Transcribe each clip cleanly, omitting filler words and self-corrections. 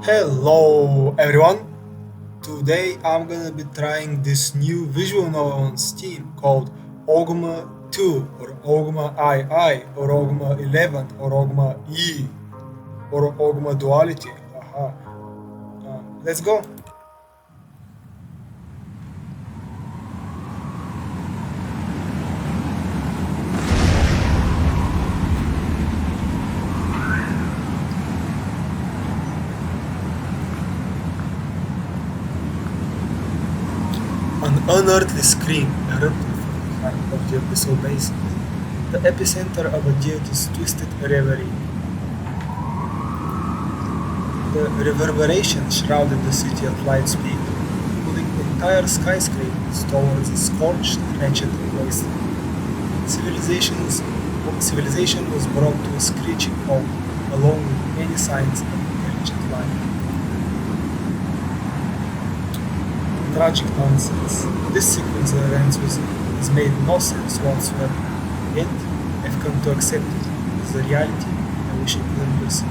Hello everyone! Today I'm gonna be trying this new visual novel on Steam called Augma 2 or Augma II or Augma 11 or Augma E or Augma Duality. Haha. Let's go! An unearthly scream erupted from the heart of the abyssal basin, the epicenter of a deity's twisted reverie. The reverberation shrouded the city at light speed, pulling entire skyscrapers towards a scorched, wretched wasteland. Civilizations, Civilization was brought to a screeching halt, along with any signs of intelligent life. Tragic nonsense. This sequence of events has made no sense whatsoever, yet I've come to accept it as a reality I wish I couldn't perceive.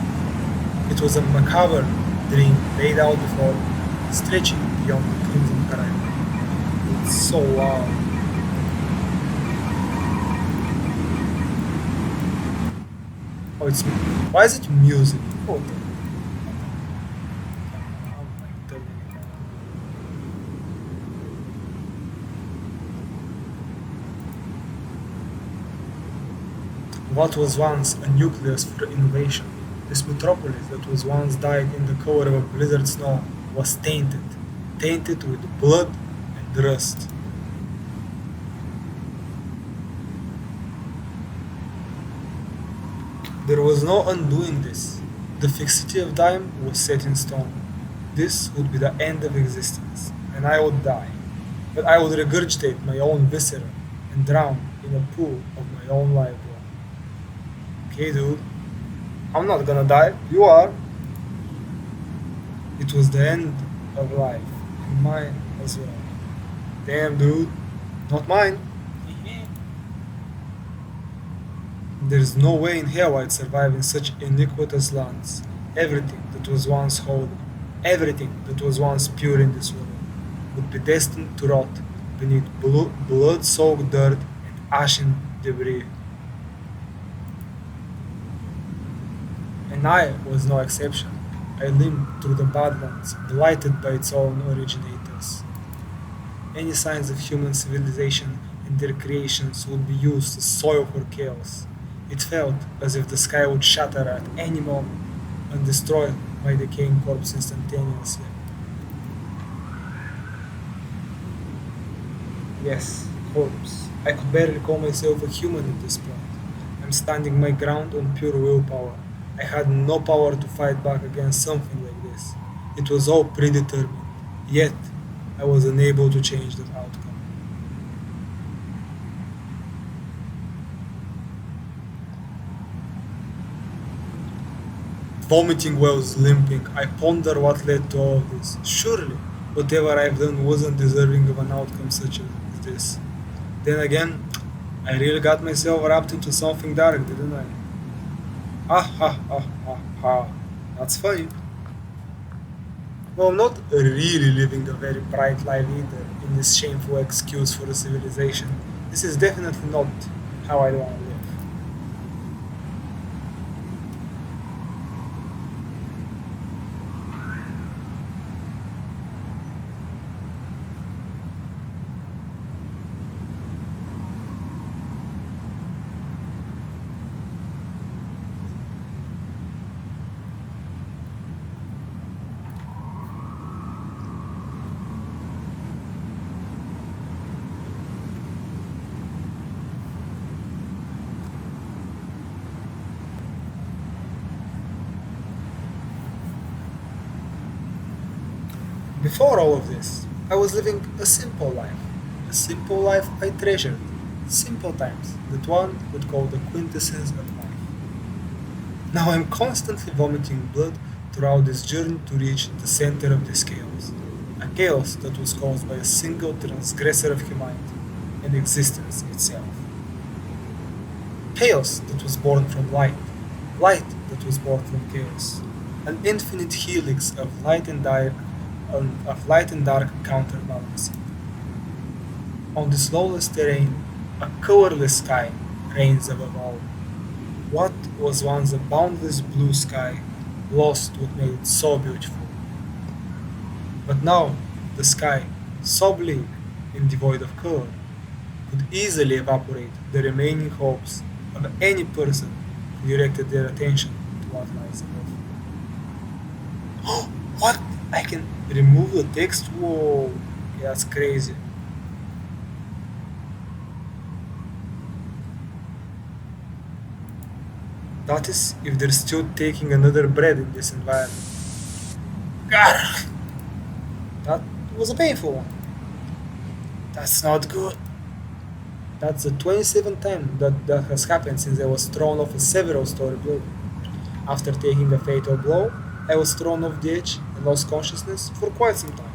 It was a macabre dream laid out before me, stretching beyond the crimson horizon. It's so loud. Oh, it's why is it music? Oh, my God. What was once a nucleus for innovation, this metropolis that was once died in the cover of a blizzard snow was tainted with blood and rust. There was no undoing this. The fixity of time was set in stone. This would be the end of existence, and I would die. But I would regurgitate my own viscera and drown in a pool of my own life blood. Okay, dude, I'm not gonna die. You are. It was the end of life, and mine as well. Damn, dude, not mine. There's no way in hell I'd survive in such iniquitous lands. Everything that was once holy, everything that was once pure in this world, would be destined to rot beneath blood-soaked dirt and ashen debris. And I was no exception. I limped through the Badlands, blighted by its own originators. Any signs of human civilization and their creations would be used as soil for chaos. It felt as if the sky would shatter at any moment and destroy my decaying corpse instantaneously. Yes, corpse. I could barely call myself a human at this point. I'm standing my ground on pure willpower. I had no power to fight back against something like this. It was all predetermined. Yet, I was unable to change that outcome. Vomiting whilst limping, I ponder what led to all of this. Surely, whatever I've done wasn't deserving of an outcome such as this. Then again, I really got myself wrapped into something dark, didn't I? Ha ha ha ha ha. That's funny. Well, I'm not really living a very bright life either in this shameful excuse for a civilization. This is definitely not how I want to live. Before all of this, I was living a simple life. A simple life I treasured. Simple times that one would call the quintessence of life. Now I'm constantly vomiting blood throughout this journey to reach the center of this chaos. A chaos that was caused by a single transgressor of humanity and existence itself. Chaos that was born from light. Light that was born from chaos. an infinite helix of light and dark counterbalancing. On this lawless terrain, a colorless sky reigns above all. What was once a boundless blue sky lost what made it so beautiful. But now, the sky, so bleak and devoid of color, could easily evaporate the remaining hopes of any person who directed their attention to what lies above. What? I can remove the text? Whoa, yeah, that's crazy. That is, if they're still taking another breath in this environment. Gah! That was a painful one. That's not good. That's the 27th time that has happened since I was thrown off a several story building. After taking a fatal blow, I was thrown off the edge and lost consciousness for quite some time.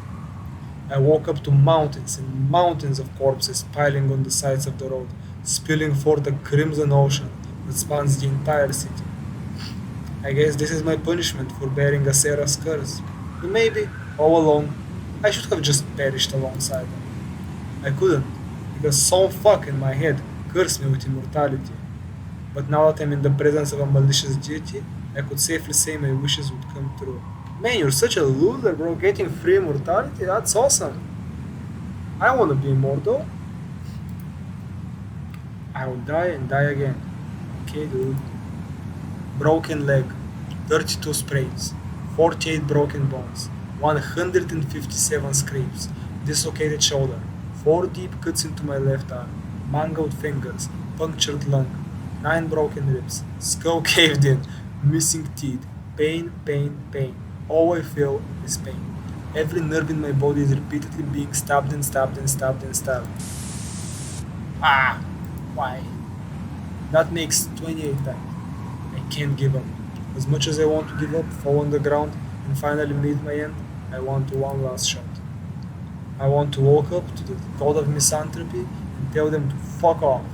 I woke up to mountains and mountains of corpses piling on the sides of the road, spilling forth a crimson ocean that spans the entire city. I guess this is my punishment for bearing a Sarah's curse. But maybe, all along, I should have just perished alongside them. I couldn't, because some fuck in my head cursed me with immortality. But now that I'm in the presence of a malicious deity, I could safely say my wishes would come true. Man, you're such a loser, bro. Getting free immortality? That's awesome. I wanna be immortal. I will die and die again. Okay, dude. Broken leg, 32 sprains, 48 broken bones, 157 scrapes, dislocated shoulder, 4 deep cuts into my left arm, mangled fingers, punctured lung, 9 broken ribs, skull caved in, missing teeth, pain, pain, pain. All I feel is pain. Every nerve in my body is repeatedly being stabbed and stabbed and stabbed and stabbed. Ah! Why? That makes 28 times. I can't give up. As much as I want to give up, fall on the ground, and finally meet my end, I want one last shot. I want to walk up to the god of misanthropy and tell them to fuck off.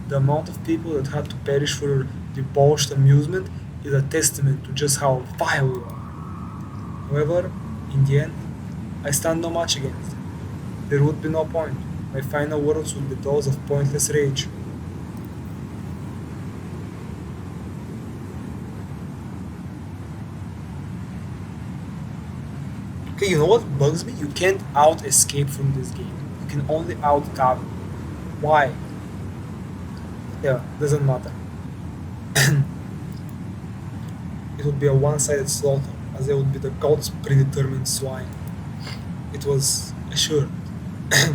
The amount of people that had to perish for your debauched amusement is a testament to just how vile you are. However, in the end, I stand no match against them. There would be no point. My final words would be those of pointless rage. Okay, you know what bugs me? You can't out escape from this game. You can only out tab. Why? Yeah, doesn't matter. It would be a one-sided slaughter, as I would be the god's predetermined swine. It was assured. I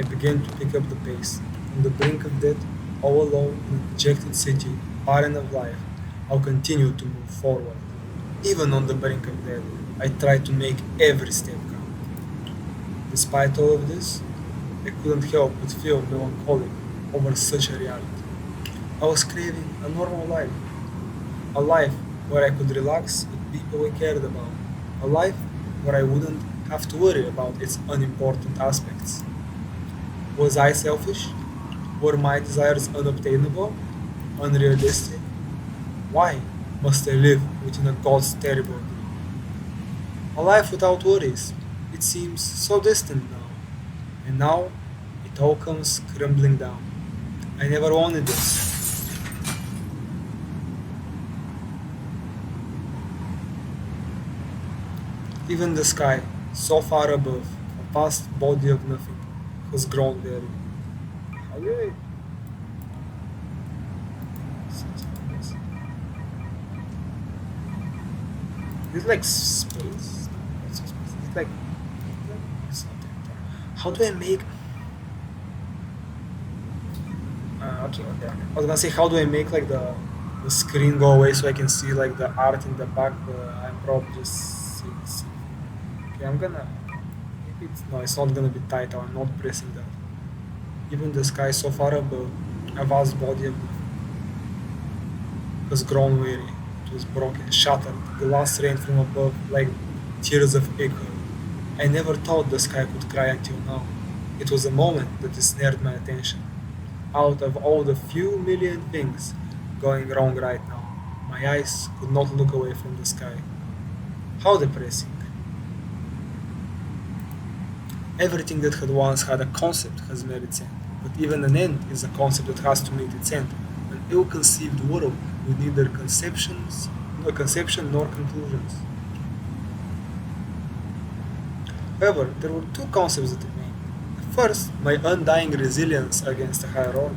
began to pick up the pace. On the brink of death, all alone in a dejected city, barren of life, I'll continue to move forward. Even on the brink of death, I try to make every step count. Despite all of this, I couldn't help but feel melancholic over such a reality. I was craving a normal life, a life where I could relax with people I cared about, a life where I wouldn't have to worry about its unimportant aspects. Was I selfish? Were my desires unobtainable? Unrealistic? Why must I live within a god's terrible dream? A life without worries. It seems so distant now. And now it all comes crumbling down. I never wanted this. Even the sky, so far above, a vast body of nothing, has grown very. How do I? It's like space. It's not space. It's like it's not that. How do I make? Okay. I was gonna say how do I make like the screen go away so I can see like the art in the back, but I'm probably just see. Okay, I'm gonna. Maybe it's no, it's not gonna be title. I'm not pressing that. Even the sky so far above, a vast body of has grown weary. It was broken, shattered, glass rained from above like tears of echo. I never thought the sky could cry until now. It was a moment that ensnared my attention. out of all the few million things going wrong right now. My eyes could not look away from the sky. How depressing. Everything that had once had a concept has met its end, but even an end is a concept that has to meet its end. An ill-conceived world with neither conception nor conclusions. However, there were two concepts that remained. First, my undying resilience against a higher order,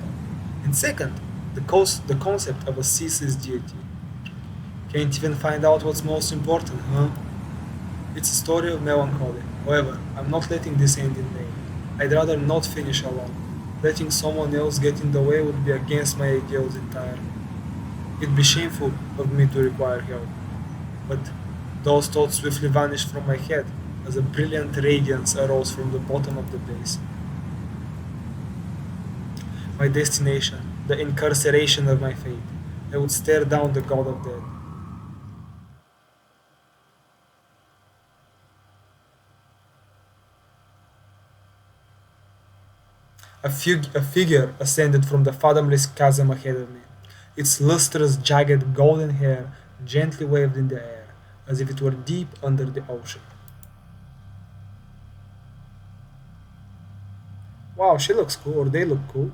and second, the concept of a ceaseless deity. Can't even find out what's most important, huh? It's a story of melancholy. However, I'm not letting this end in vain. I'd rather not finish alone. Letting someone else get in the way would be against my ideals entirely. It'd be shameful of me to require help. But those thoughts swiftly vanished from my head as a brilliant radiance arose from the bottom of the basin. My destination, the incarceration of my fate. I would stare down the god of death. A figure ascended from the fathomless chasm ahead of me. Its lustrous, jagged golden hair gently waved in the air, as if it were deep under the ocean. Wow, she looks cool, or they look cool.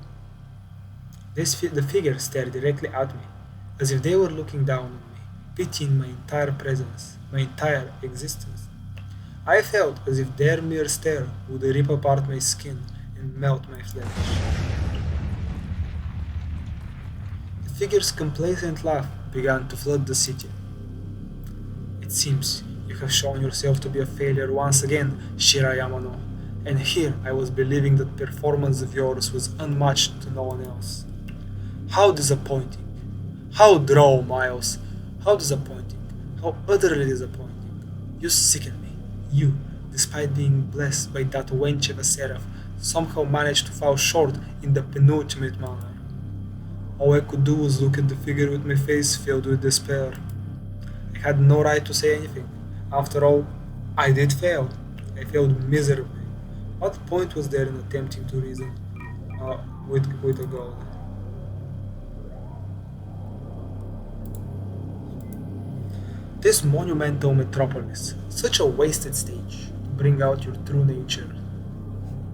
The figure stared directly at me, as if they were looking down on me, pitying my entire presence, my entire existence. I felt as if their mere stare would rip apart my skin and melt my flesh. The figure's complacent laugh began to flood the city. It seems you have shown yourself to be a failure once again, Shira Yamano, and here I was believing that performance of yours was unmatched to no one else. How disappointing! How droll, Miles! How disappointing! How utterly disappointing! You sicken me. You, despite being blessed by that wench of a seraph, somehow managed to fall short in the penultimate manner. All I could do was look at the figure with my face filled with despair. I had no right to say anything. After all, I did fail. I failed miserably. What point was there in attempting to reason with a god? This monumental metropolis, such a wasted stage to bring out your true nature.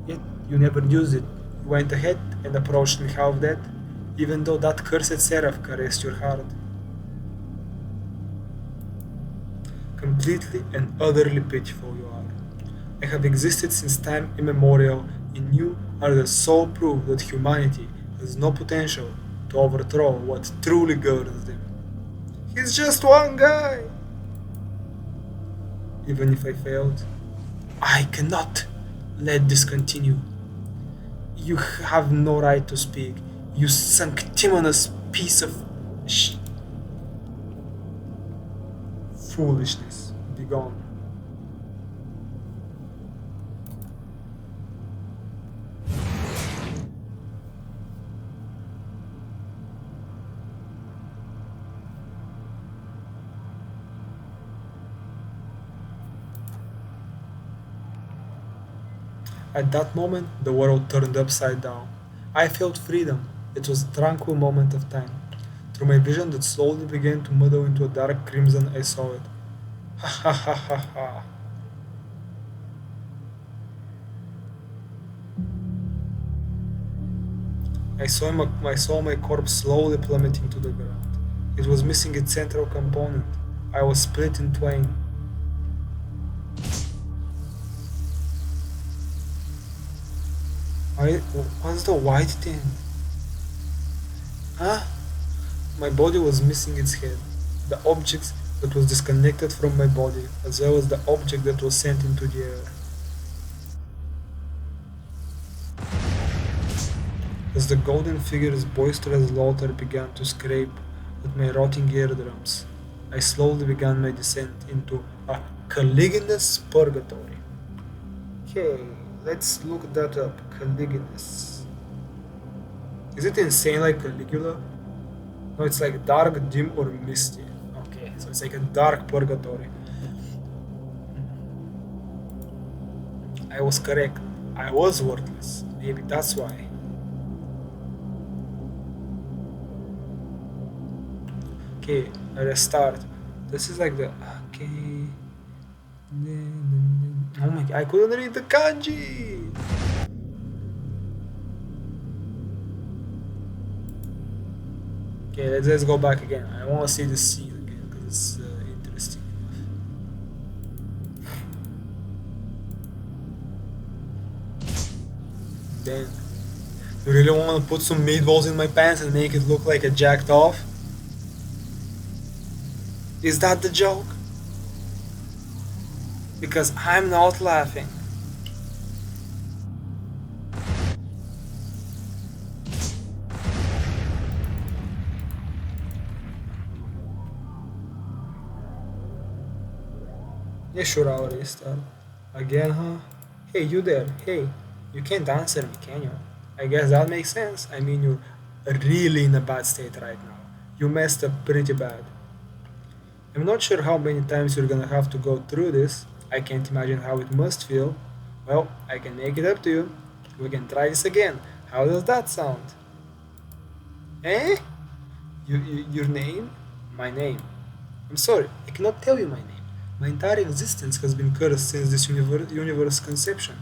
Yet you never used it. You went ahead and approached me half dead, even though that cursed seraph caressed your heart. Completely and utterly pitiful you are. I have existed since time immemorial, and you are the sole proof that humanity has no potential to overthrow what truly governs them. He's just one guy! Even if I failed, I cannot let this continue. You have no right to speak, you sanctimonious piece of foolishness. Begone. At that moment, the world turned upside down. I felt freedom. It was a tranquil moment of time. Through my vision that slowly began to muddle into a dark crimson, I saw it. Ha ha ha ha ha. I saw my corpse slowly plummeting to the ground. It was missing its central component. I was split in twain. What's the white thing? Huh? My body was missing its head. The object that was disconnected from my body, as well as the object that was sent into the air. As the golden figure's boisterous laughter began to scrape at my rotting eardrums, I slowly began my descent into a Caligula's purgatory. Okay, let's look that up. Caligula's. Is it insane like Caligula? No, it's like dark, dim, or misty. Okay, so it's like a dark purgatory. I was correct. I was worthless. Maybe that's why. Okay, restart. This is like the okay. Oh my! I couldn't read the kanji. Okay, let's go back again. I want to see the scene again because it's interesting enough. Then, you really want to put some meatballs in my pants and make it look like a jacked off? Is that the joke? Because I'm not laughing. Yeah, sure, I'll restart. Again, huh? Hey, you there. Hey, you can't answer me, can you? I guess that makes sense. I mean, you're really in a bad state right now. You messed up pretty bad. I'm not sure how many times you're gonna have to go through this. I can't imagine how it must feel. Well, I can make it up to you. We can try this again. How does that sound? Eh? Your name? My name. I'm sorry, I cannot tell you my name. My entire existence has been cursed since this universe conception.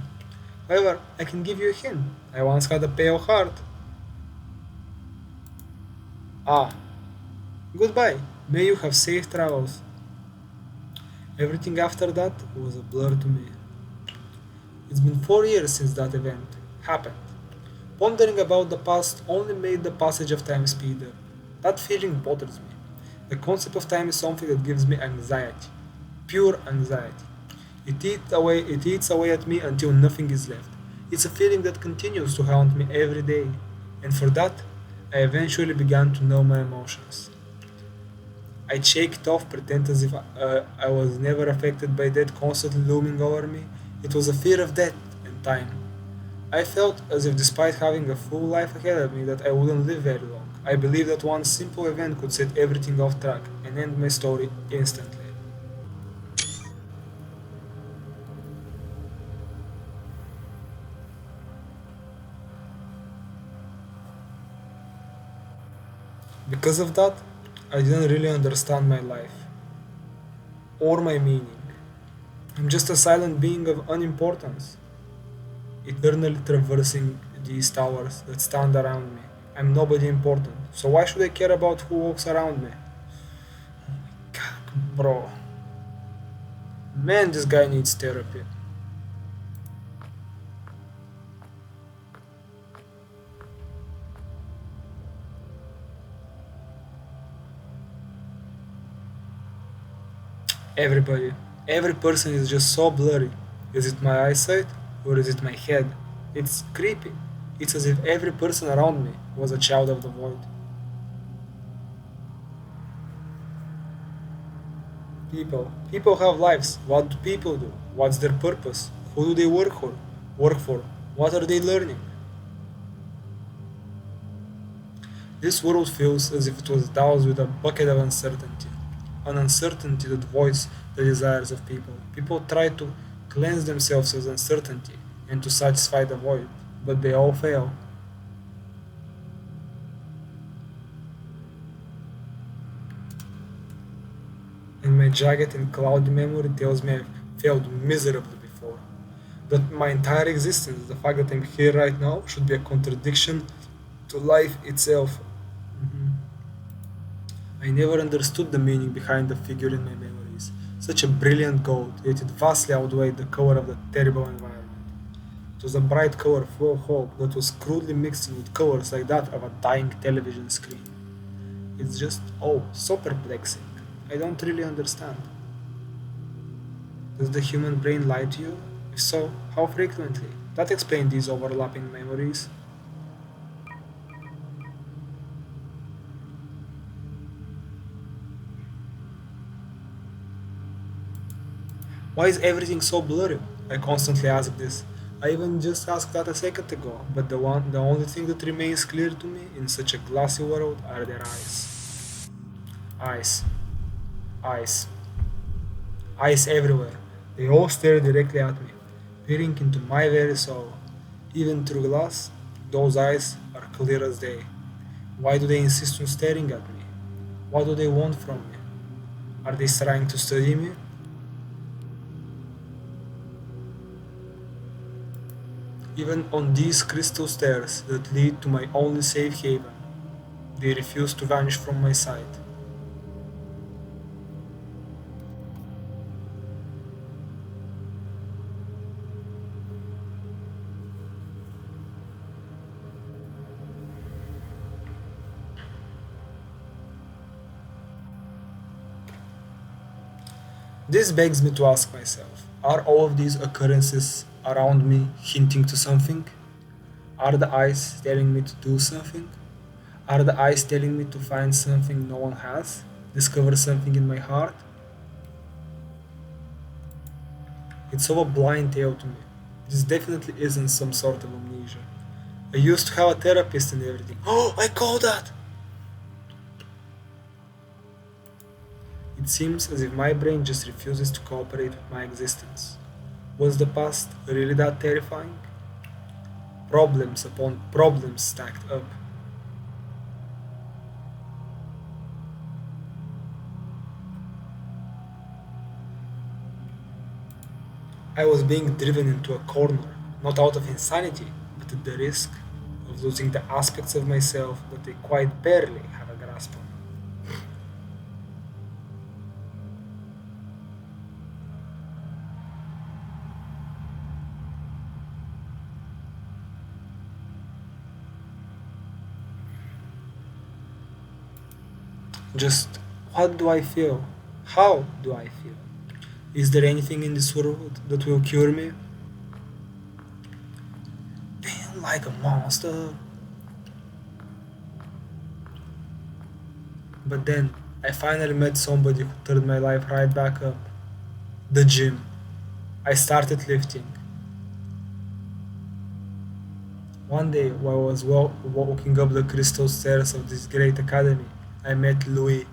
However, I can give you a hint. I once had a pale heart. Ah, goodbye. May you have safe travels. Everything after that was a blur to me. It's been 4 years since that event happened. Pondering about the past only made the passage of time speed up. That feeling bothers me. The concept of time is something that gives me anxiety. Pure anxiety. It eats away at me until nothing is left. It's a feeling that continues to haunt me every day. And for that, I eventually began to know my emotions. I'd shake it off, pretend as if I was never affected by death constantly looming over me. It was a fear of death and time. I felt as if despite having a full life ahead of me that I wouldn't live very long. I believed that one simple event could set everything off track and end my story instantly. Because of that, I didn't really understand my life or my meaning. I'm just a silent being of unimportance, eternally traversing these towers that stand around me. I'm nobody important, so why should I care about who walks around me? God, bro, man, this guy needs therapy. Everybody, every person is just so blurry. Is it my eyesight or is it my head? It's creepy. It's as if every person around me was a child of the void. People have lives. What do people do? What's their purpose? Who do they work for? Work for? What are they learning? This world feels as if it was doused with a bucket of uncertainty. An uncertainty that voids the desires of people. People try to cleanse themselves of uncertainty and to satisfy the void, but they all fail. And my jagged and cloudy memory tells me I've failed miserably before. That my entire existence, the fact that I'm here right now, should be a contradiction to life itself. Mhm. I never understood the meaning behind the figure in my memories. Such a brilliant gold, yet it vastly outweighed the color of the terrible environment. It was a bright color full of hope that was crudely mixed with colors like that of a dying television screen. It's just, oh, so perplexing. I don't really understand. Does the human brain lie to you? If so, how frequently? That explains these overlapping memories. Why is everything so blurry? I constantly ask this. I even just asked that a second ago, but the only thing that remains clear to me in such a glassy world are their eyes. Eyes, eyes, eyes everywhere. They all stare directly at me, peering into my very soul. Even through glass, those eyes are clear as day. Why do they insist on staring at me? What do they want from me? Are they trying to study me? Even on these crystal stairs that lead to my only safe haven, they refuse to vanish from my sight. This begs me to ask myself, are all of these occurrences around me hinting to something? Are the eyes telling me to do something? Are the eyes telling me to find something no one has? Discover something in my heart? It's all a blind tale to me. This definitely isn't some sort of amnesia. I used to have a therapist and everything. Oh, I call that! It seems as if my brain just refuses to cooperate with my existence. Was the past really that terrifying? Problems upon problems stacked up. I was being driven into a corner, not out of insanity, but at the risk of losing the aspects of myself that I quite barely have a grasp on. Just what do I feel? How do I feel? Is there anything in this world that will cure me? Feeling like a monster. But then I finally met somebody who turned my life right back up. The gym. I started lifting. One day, while I was walking up the crystal stairs of this great academy, I met Louis.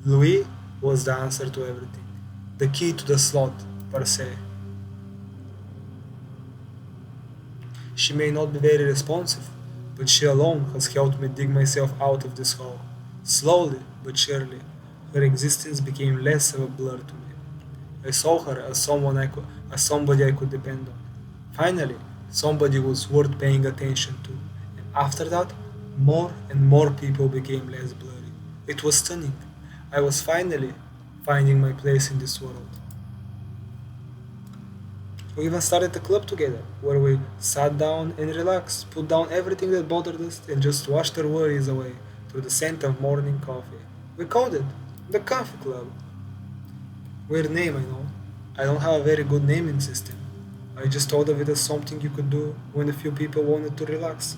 Louis was the answer to everything, the key to the slot, per se. She may not be very responsive, but she alone has helped me dig myself out of this hole. Slowly but surely, her existence became less of a blur to me. I saw her as as somebody I could depend on. Finally, somebody who was worth paying attention to. And after that, more and more people became less blurry. It was stunning. I was finally finding my place in this world. We even started a club together, where we sat down and relaxed, put down everything that bothered us, and just washed our worries away through the scent of morning coffee. We called it the Coffee Club. Weird name, I know. I don't have a very good naming system. I just thought of it as something you could do when a few people wanted to relax.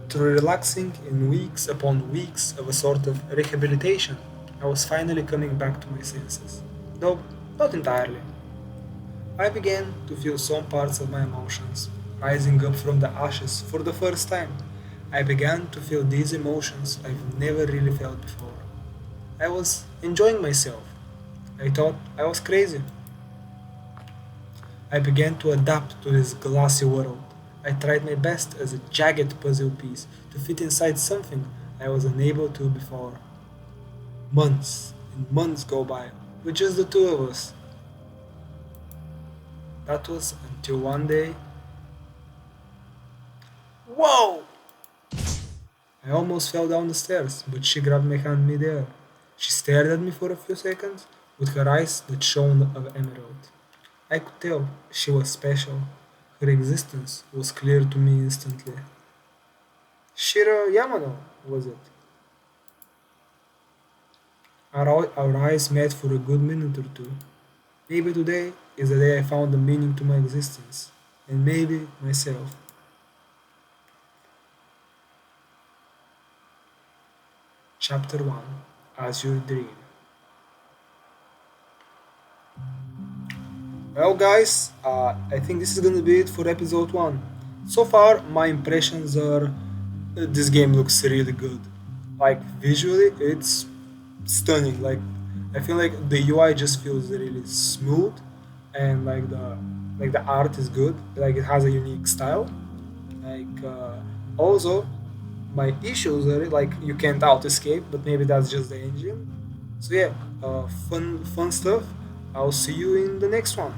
Through relaxing in weeks upon weeks of a sort of rehabilitation, I was finally coming back to my senses. Though not entirely. I began to feel some parts of my emotions rising up from the ashes for the first time. I began to feel these emotions I've never really felt before. I was enjoying myself. I thought I was crazy. I began to adapt to this glassy world. I tried my best as a jagged puzzle piece to fit inside something I was unable to before. Months and months go by with just the two of us. That was until one day. Whoa! I almost fell down the stairs, but she grabbed my hand midair. She stared at me for a few seconds with her eyes that shone of emerald. I could tell she was special. Her existence was clear to me instantly. Shiro Yamano, was it? Our eyes met for a good minute or two. Maybe today is the day I found a meaning to my existence, and maybe myself. Chapter 1. As Your Dream. Well, guys, I think this is gonna be it for episode 1. So far, my impressions are this game looks really good. Like, visually, it's stunning. Like, I feel like the UI just feels really smooth, and like the art is good. Like, it has a unique style. Like, also, my issues are like you can't out escape, but maybe that's just the engine. So yeah, fun stuff. I'll see you in the next one.